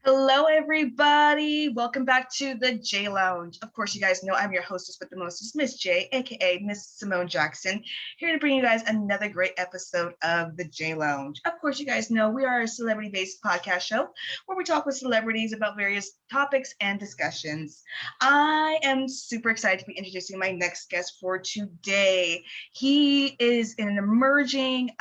Hello, everybody. Welcome back to the J Lounge. Of course, you guys know I'm your hostess with the mostest, Miss J, aka Miss Simone Jackson, here to bring you guys another great episode of the J Lounge. Of course, you guys know we are a celebrity-based podcast show where we talk with celebrities about various topics and discussions. I am super excited to be introducing my next guest for today. He is an emerging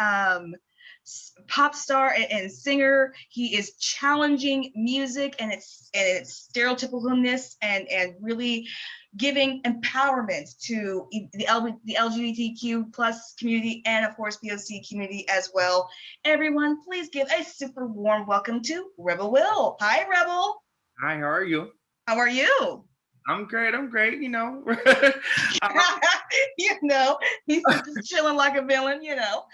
pop star and singer. He is challenging music and its stereotypicalness and really giving empowerment to the LGBTQ plus community and of course POC community as well. Everyone, please give a super warm welcome to Rebel Will. Hi, Rebel. Hi, how are you? How are you? I'm great. I'm great. You know, he's just chilling like a villain, you know.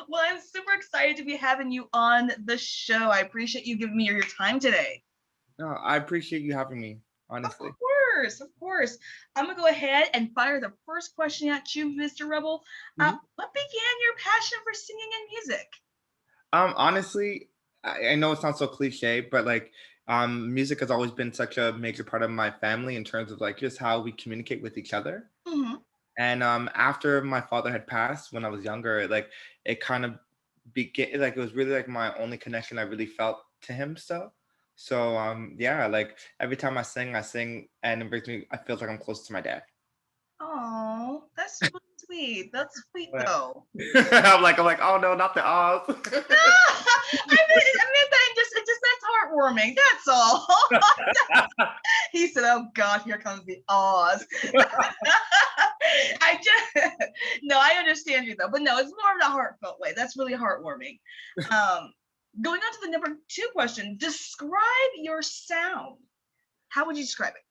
Well, I'm super excited to be having you on the show. I appreciate you giving me your time today. No, I appreciate you having me, Of honestly. course, of course. I'm gonna go ahead and fire the first question at you, Mr. Rebel. Mhm. What began your passion for singing and music? Honestly, I know it sounds so cliche, but music has always been such a major part of my family in terms of like just how we communicate with each other. Mm-hmm. And after my father had passed when I was younger, it kind of began like it was really like my only connection I really felt to him still. So yeah, like every time I sing and it brings me I feel like I'm close to my dad. Oh, that's really sweet. That's sweet though. I'm like, oh no, not the Oz. I meant that it just that's heartwarming. That's all. He said, "Oh God, here comes the Oz." I just no, I understand you though, but no, it's more of a heartfelt way. That's really heartwarming. Um, Going on to the number two question: describe your sound. How would you describe it?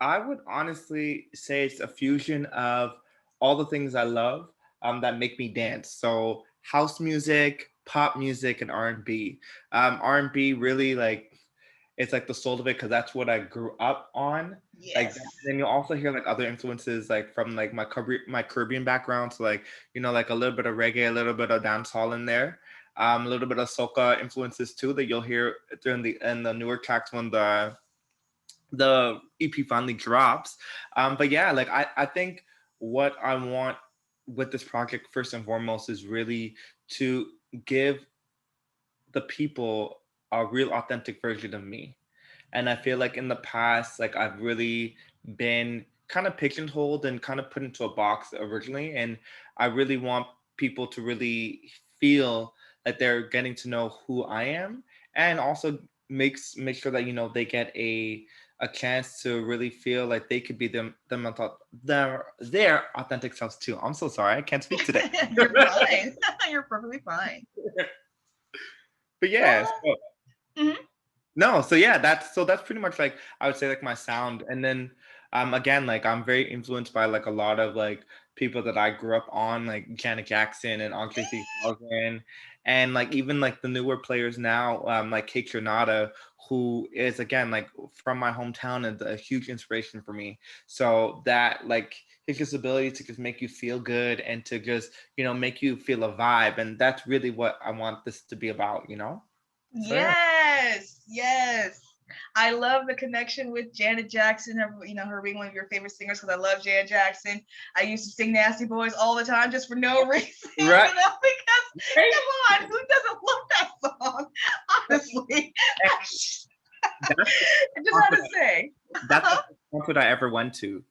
I would honestly say it's a fusion of all the things I love that make me dance. So house music, pop music, and R&B. R&B really like it's like the soul of it because that's what I grew up on. Like Yes. then you'll also hear like other influences like from like my Caribbean background, so like like a little bit of reggae, a little bit of dancehall in there, a little bit of soca influences too that you'll hear during the newer tracks when the EP finally drops. But yeah, like I think what I want with this project first and foremost is really to give the people a real authentic version of me. And I feel like in the past, like I've really been kind of pigeonholed and kind of put into a box originally. And I really want people to really feel that they're getting to know who I am and also make sure that they get a chance to really feel like they could be their authentic selves too. I'm so sorry, I can't speak today. You're fine. You're perfectly fine. But yeah, Well, so mhm. no, so yeah, that's pretty much like I would say like my sound. And then again, like I'm very influenced by like a lot of like people that I grew up on, like Janet Jackson and Andre 3000, and like even like the newer players now, like Kate Renata, who is again like from my hometown and a huge inspiration for me. So that like his just ability to just make you feel good and to just make you feel a vibe, and that's really what I want this to be about. So yeah. Yes, yes. I love the connection with Janet Jackson, her being one of your favorite singers because I love Janet Jackson. I used to sing Nasty Boys all the time just for no reason, Right. because Right. come on, who doesn't love that song? Honestly, That's the I just concert had to say. that's the first concert I ever went to.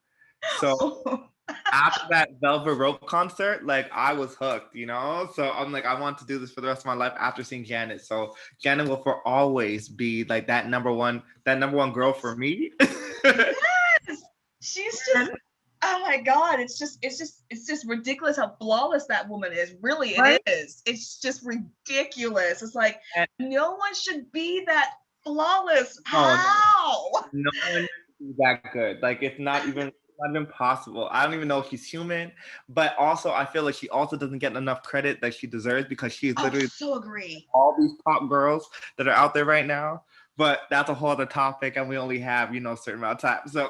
So Oh, after that Velvet Rope concert, like I was hooked. So I'm like, I want to do this for the rest of my life after seeing Janet. So Janet will for always be like that number one girl for me. yes, she's just. Oh my God! It's just ridiculous how flawless that woman is. Really, it Right? is. It's just ridiculous. It's like And no one should be that flawless. no, How? no one is that good. Like it's not even possible. I don't even know if she's human, but also I feel like she also doesn't get enough credit that she deserves because she's Oh, literally so agree. all these pop girls that are out there right now. But that's a whole other topic, and we only have a certain amount of time. So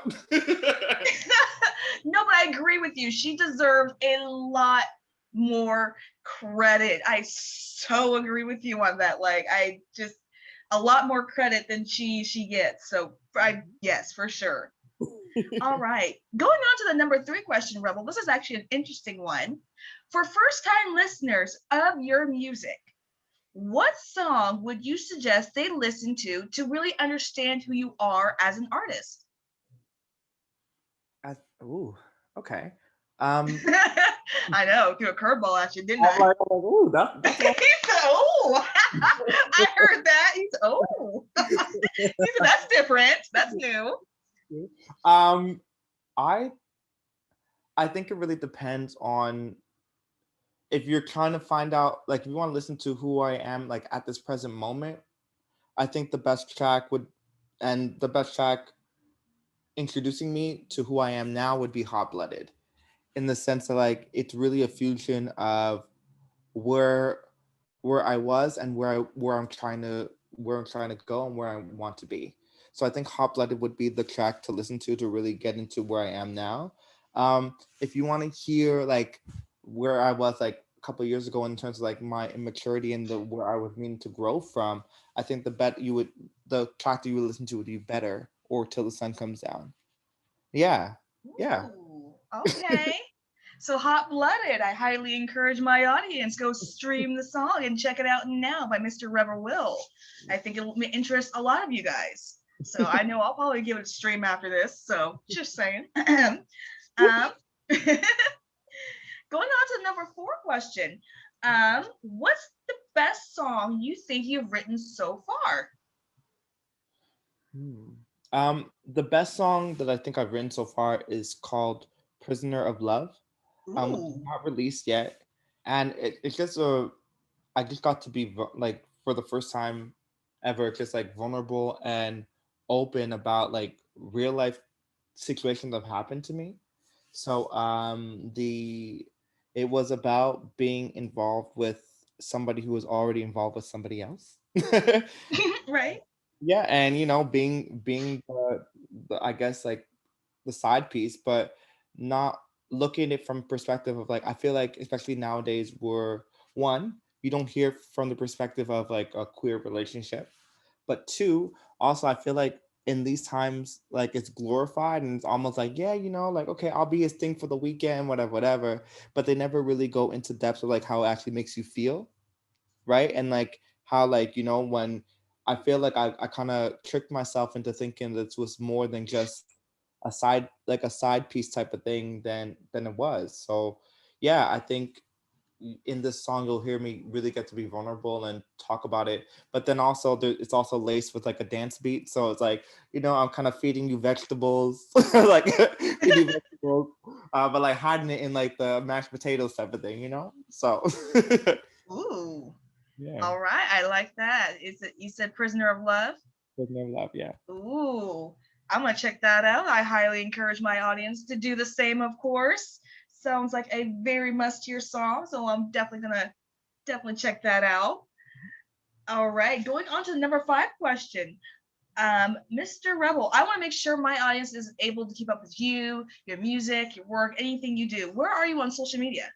No, but I agree with you. She deserves a lot more credit. I so agree with you on that. Like I just a lot more credit than she gets. So I yes, for sure. All right. Going on to the number 3 question, Rebel. This is actually an interesting one. For first-time listeners of your music, what song would you suggest they listen to really understand who you are as an artist? Ooh, okay. Um, I know, threw a curveball at you, didn't I'm I? like, ooh, that's He said, "Oh, I heard that." He said, "Oh, he said that's different. That's new." um, I I think it really depends on if you're trying to find out, like, if you want to listen to who I am, like at this present moment. I think the best track introducing me to who I am now would be Hot Blooded, in the sense that like it's really a fusion of where where I was and where I'm trying to go and where I want to be. So I think Hot Blooded would be the track to listen to really get into where I am now. If you want to hear like where I was like a couple of years ago in terms of like my immaturity and the where I was needing to grow from, I think the track that you would listen to would be Better or Till the Sun Comes Down. Yeah. Yeah. Ooh, okay. So hot blooded. I highly encourage my audience go stream the song and check it out now by Mr. Rebel Will. I think it will interest a lot of you guys. So I know I'll probably give it a stream after this. So just saying. um, Going on to the number 4 question. What's the best song you think you've written so far? Hmm. The best song that I think I've written so far is called "Prisoner of Love." Which is Ooh. not released yet, and it's just a I just got to be like for the first time ever, just like vulnerable and open about like real life situations that have happened to me. So the it was about being involved with somebody who was already involved with somebody else. Right? Yeah, and being the I guess like the side piece, but not looking at it from perspective of like I feel like especially nowadays where one, you don't hear from the perspective of like a queer relationship. But two, also I feel like in these times, like it's glorified and it's almost like, yeah, like okay, I'll be his thing for the weekend, whatever, whatever. But they never really go into depth of like how it actually makes you feel, right? And like how like when I feel like I kind of tricked myself into thinking this was more than just a side piece type of thing than it was. So yeah, I think in this song you'll hear me really get to be vulnerable and talk about it, but then also it's also laced with like a dance beat, so it's like I'm kind of feeding you vegetables like feeding you vegetables, but like hiding it in like the mashed potatoes type of thing, so Ooh. yeah. All right. I like that. Is it you said Prisoner of Love? With no love, yeah. Ooh. I'm gonna check that out. I highly encourage my audience to do the same, of course. Sounds like a very must-hear song, so I'm definitely gonna definitely check that out. All right, going on to the number 5 question. Mr. Rebel, I want to make sure my audience is able to keep up with you, your music, your work, anything you do. Where are you on social media?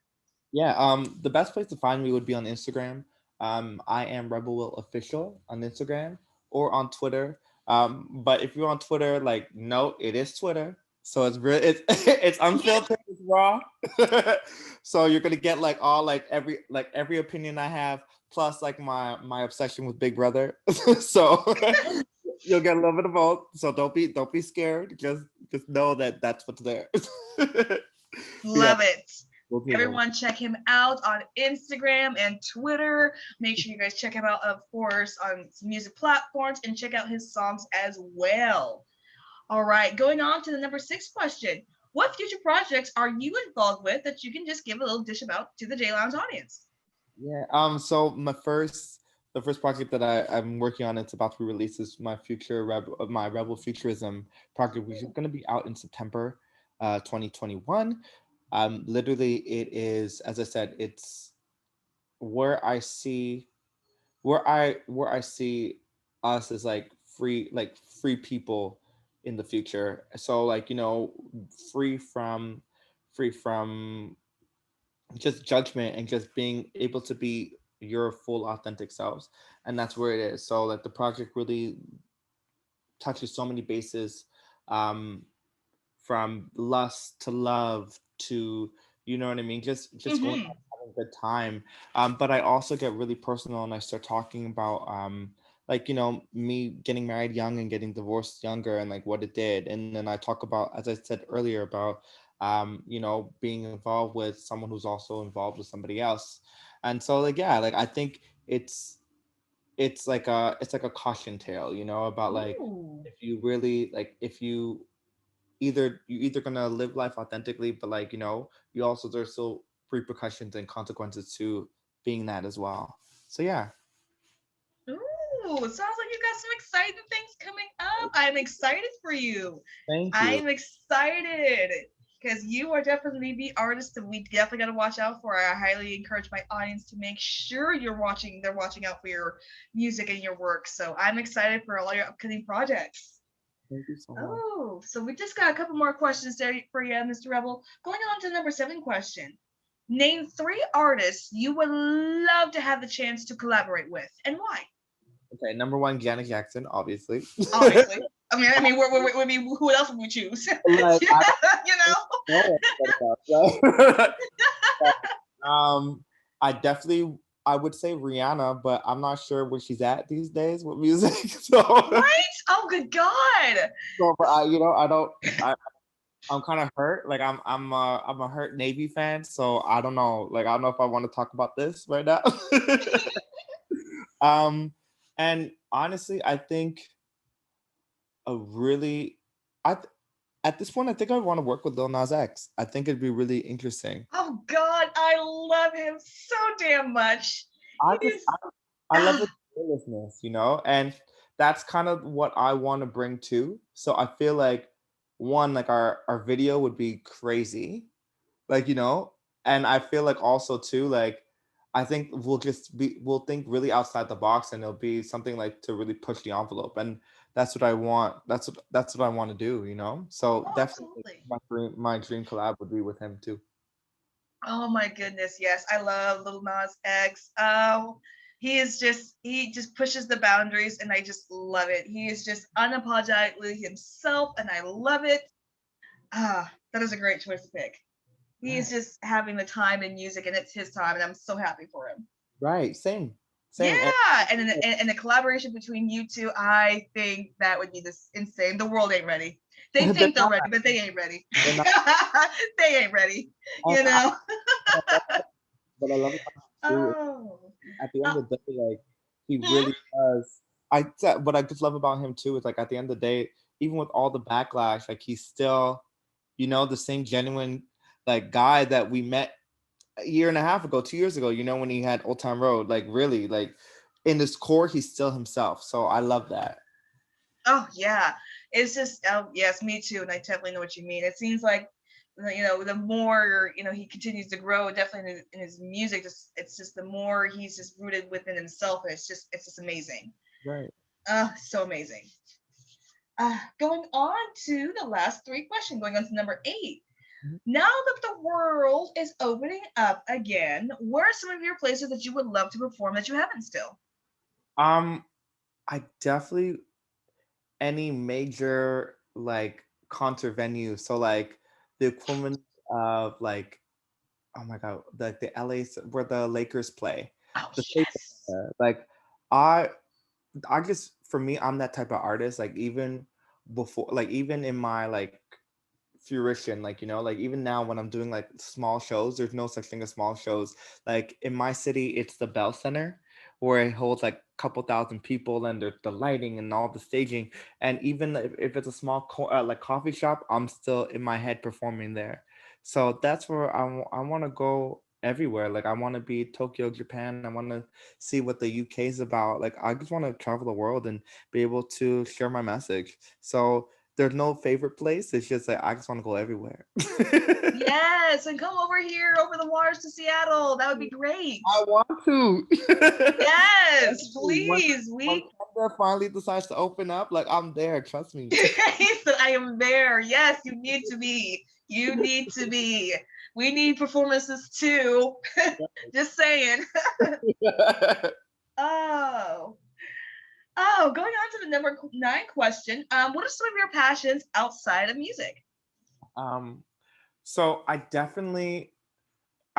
Yeah, the best place to find me would be on Instagram. I am Rebel Will Official on Instagram or on Twitter. But if you're on Twitter, like, no, it is Twitter. So it's real, it's it's unfiltered, it's raw. So you're gonna get like all like every opinion I have, plus like my obsession with Big Brother. So you'll get a little bit of both. So don't be scared. Just know that that's what's there. Yeah, Love it. we'll be there. Everyone, check him out on Instagram and Twitter. Make sure you guys check him out, of course, on music platforms and check out his songs as well. All right, going on to the number 6 question. What future projects are you involved with that you can just give a little dish about to the J Lounge audience? Yeah. So the first project that I'm working on, it's about to be released, is my Rebel Futurism project, which is going to be out in September, 2021. Literally, it is, as I said, it's where I see where I see us as like free people in the future. So like free from free from just judgment and just being able to be your full authentic selves. And that's where it is. So like the project really touches so many bases, um, from lust to love to, you know what I mean, just going out Mm-hmm. having a good time. But I also get really personal and I start talking about like, you know, me getting married young and getting divorced younger and like what it did. And then I talk about, as I said earlier, about you know, being involved with someone who's also involved with somebody else. And so like, yeah, like I think it's like a caution tale, you know, about like Ooh. if you really like, if you either gonna live life authentically, but like, you know, you also, there's still repercussions and consequences to being that as well. So yeah. Ooh, sounds like you got some exciting things coming up. I'm excited for you. Thank you. I'm excited because you are definitely the artist that we definitely got to watch out for. I highly encourage my audience to make sure they're watching out for your music and your work. So I'm excited for all your upcoming projects. Thank you so much. Oh, so we just got a couple more questions there for you, Mr. Rebel. Going on to number 7 question. Name 3 artists you would love to have the chance to collaborate with and why? Okay, number one, Janet Jackson, obviously. Obviously. I mean, who else would we choose? Like I You don't know? know what about. I definitely, I would say Rihanna, but I'm not sure where she's at these days with music. So, Right? Oh, good God. so but I, you know, I don't. I'm kind of hurt. Like I'm a hurt Navy fan, so I don't know. Like I don't know if I want to talk about this right now. um, and honestly, I think a really, I th- at this point, I think I want to work with Lil Nas X. I think it'd be really interesting. Oh, God. I love him so damn much. I He just is. I love his Ah, fearlessness, you know, and that's kind of what I want to bring too. So I feel like one, like our video would be crazy, like, you know, and I feel like also too, like I think we'll think really outside the box and it'll be something like to really push the envelope, and that's what I want. That's what I want to do, you know. So oh, definitely absolutely. my dream collab would be with him too. Oh, my goodness. Yes. I love Lil Nas X. He just pushes the boundaries and I just love it. He is just unapologetically himself and I love it. That is a great choice to pick. He's Right. just having the time in music and it's his time and I'm so happy for him. Right. Same. Same. And Yeah, and the collaboration between you two, I think that would be this insane. The world ain't ready. They they're think they're not. ready, but they ain't ready. They're not. They ain't ready. And You know. what I love about him too is Oh. at the Uh, end of the day, like he hmm? really does. What I just love about him too is like at the end of the day, even with all the backlash, like he's still, you know, the same genuine like guy that we met a year and a half ago, 2 years ago. You know, when he had Old Town Road, like really, like in his core, he's still himself. So I love that. Oh yeah. It's just yes, me too, and I definitely know what you mean. It seems like the more he continues to grow, definitely in his music, it's just the more he's just rooted within himself. And it's just amazing. Right. So amazing. Going on to the last 3 questions, going on to number 8. Mhm. Now that the world is opening up again, where are some of your places that you would love to perform that you haven't still? Um, I definitely any major like concert venue. So like the equivalent of like, oh my god, like the LA where the Lakers play, Oh, the Staples yes. Center. Like I I just for me, I'm that type of artist. Like even before, like even in my like fruition, like, you know, like even now when I'm doing like small shows, there's no such thing as small shows. Like in my city, it's the Bell Center where it holds like a couple thousand people, and there's the lighting and all the staging. And even if it's a small like coffee shop, I'm still in my head performing there. So that's where I want to go everywhere. Like I want to be Tokyo, Japan. I want to see what the UK is about. Like I just want to travel the world and be able to share my message. So there's no favorite place. It's just like I just want to go everywhere. Yes, and come over here over the waters to Seattle. That would be great. I want to. Yes, when please. when We Canada finally decides to open up, like I'm there. Trust me. he said, I am there. Yes, you need to be. You need to be. We need performances too. Just saying. Oh. Oh, going on to the number 9 question. What are some of your passions outside of music? um, so I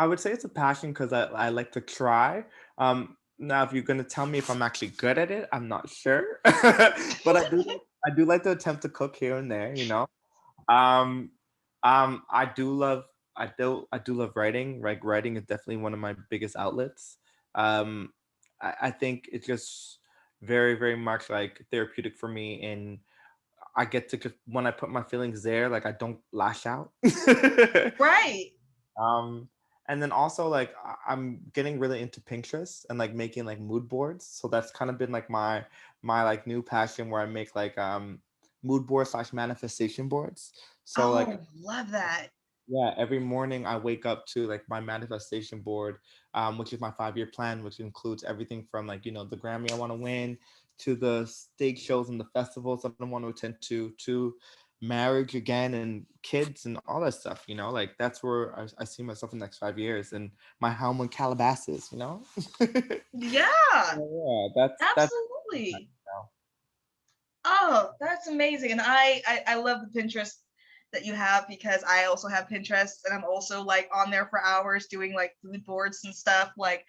would say it's a passion because I like to try. Now, if you're gonna tell me if I'm actually good at it, I'm not sure. But I do like to attempt to cook here and there. Um, I do love I do love writing. Like writing is definitely one of my biggest outlets. Um, I think it's just very much like therapeutic for me, and I get to just when I put my feelings there, like I don't lash out. Right. Um, and then also like I'm getting really into Pinterest and like making like mood boards. So that's kind of been like my like new passion where I make like mood boards slash manifestation boards. So like Oh, love that. yeah, every morning I wake up to like my manifestation board, which is my 5 year plan, which includes everything from like, the Grammy I want to win to the stage shows and the festivals that I want to attend to marriage again and kids and all that stuff, like that's where I see myself in the next 5 years and my home in Calabasas. Yeah, Yeah, that's absolutely. Oh, that's amazing. And I love the Pinterest that you have because I also have Pinterest and I'm also like on there for hours doing like food boards and stuff. Like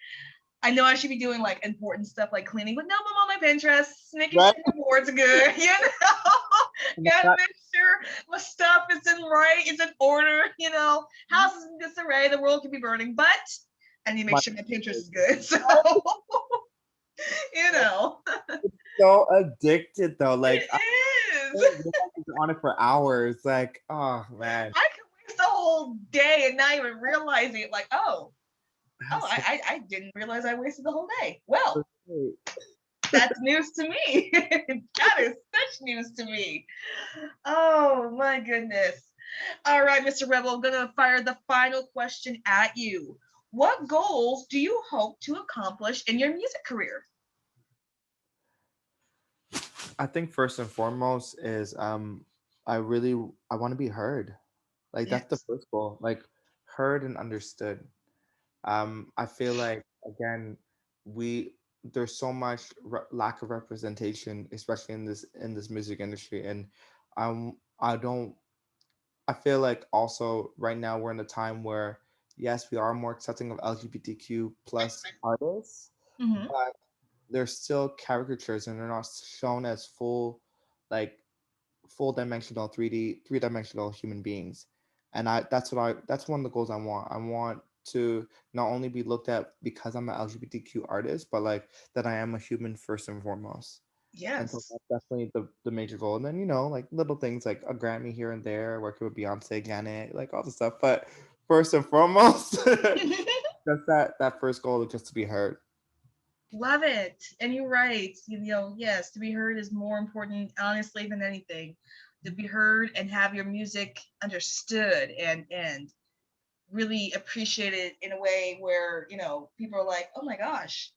I know I should be doing like important stuff like cleaning, but no, I'm on my Pinterest, making right. sure the board's good, Gotta make sure my stuff is it's in order, house is in disarray, the world could be burning, but I need to make My, sure my Pinterest is good. So, you know, so addicted though. Like I it didn't is. realize you're on it for hours. Like, oh man. I can waste a whole day and not even realizing it. Like, oh, That's I didn't realize I wasted the whole day. Well, so great. that's news to me. That is such news to me. Oh my goodness. All right, Mr. Rebel, I'm gonna fire the final question at you. What goals do you hope to accomplish in your music career? I think first and foremost is I want to be heard. Like that's the Yes. first goal. Like heard and understood. I feel like again we there's so much lack of representation, especially in this music industry, and I don't. I feel like also right now we're in a time where yes, we are more accepting of LGBTQ plus artists, Mm-hmm. but they're still caricatures and they're not shown as like full dimensional 3D 3 dimensional human beings. And that's one of the goals I want. I want to not only be looked at because I'm an LGBTQ artist, but like that I am a human first and foremost. And so Yes. that's definitely the major goal. And then, like little things like a Grammy here and there, working with Beyonce, Janet, like all the stuff. But first and foremost, just that first goal is just to be heard. Love it. And you're right. Yes, to be heard is more important, honestly, than anything. To be heard and have your music understood and really appreciated in a way where, people are like, oh my gosh,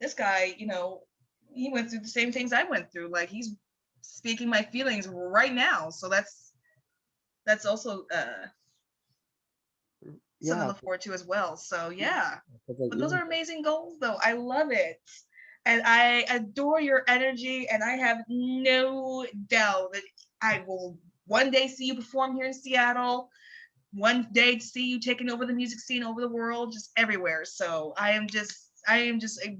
this guy, he went through the same things I went through. Like he's speaking my feelings right now. So that's also something to Yeah. look forward to as well. So yeah. 'Cause, like, But those even are amazing goals though. I love it. And I adore your energy and I have no doubt that I will one day see you perform here in Seattle, one day see you taking over the music scene over the world, just everywhere. So I am just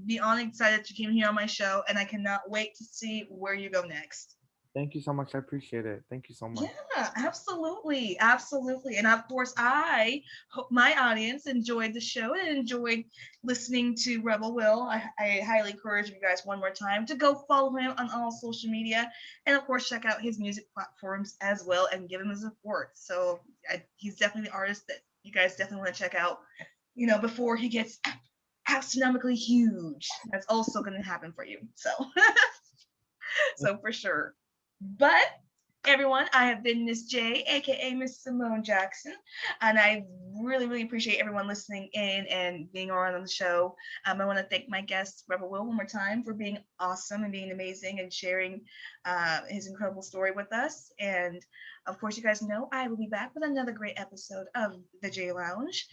beyond excited that you came here on my show and I cannot wait to see where you go next. thank you so much. I appreciate it. Thank you so Yeah, much. absolutely. Absolutely. And of course, I hope my audience enjoyed the show and enjoyed listening to Rebel Will. I highly encourage you guys one more time to go follow him on all social media and, of course, check out his music platforms as well and give him the support. So he's definitely the artist that you guys definitely want to check out, before he gets astronomically huge. That's also going to happen for you. So, so for sure. But Everyone, I have been Miss J, aka Miss Simone Jackson, and I really, really appreciate everyone listening in and being on the show. I want to thank my guest, Rebel Will, one more time for being awesome and being amazing and sharing his incredible story with us. And of course, you guys know I will be back with another great episode of the J Lounge.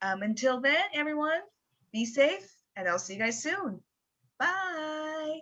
Until then, everyone, be safe, and I'll see you guys soon. Bye.